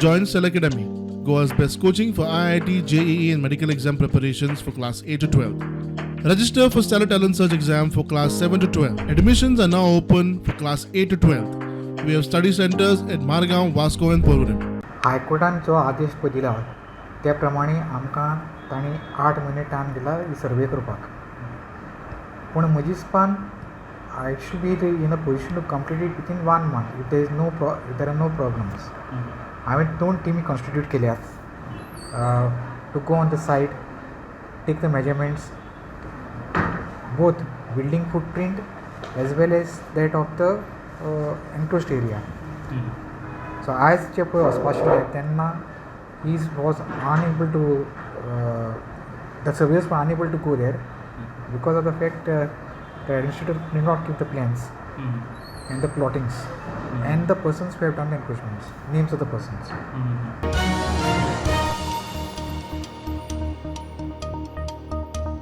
Join Cell Academy, Goa's best coaching for IIT, JEE and medical exam preparations for class 8 to 12. Register for Stellar Talent Search exam for class 7 to 12. Admissions are now open for class 8 to 12. We have study centers at Margao, Vasco and Prudent. हायकोर्टान जो आदेश पळय दिला त्या प्रमाणे आमकां तांणी 8 म्हयने time दिला ही सर्वे करपाक. पूण म्हज्या हिसपान I should be in a position to complete it within 1 month if there are no problems. हांवें 2 टिमी कॉन्स्टिट्यूट केल्यात to go on the site, take the measurements, both building footprint as well as that of the enclosed area. So as जे पळय वचपा आशिल्ले तेन्ना he was unable to the surveyors were unable to go there because of the fact the administrator did not keep the plans and the plottings and the persons who have done the encroachments, names of the persons.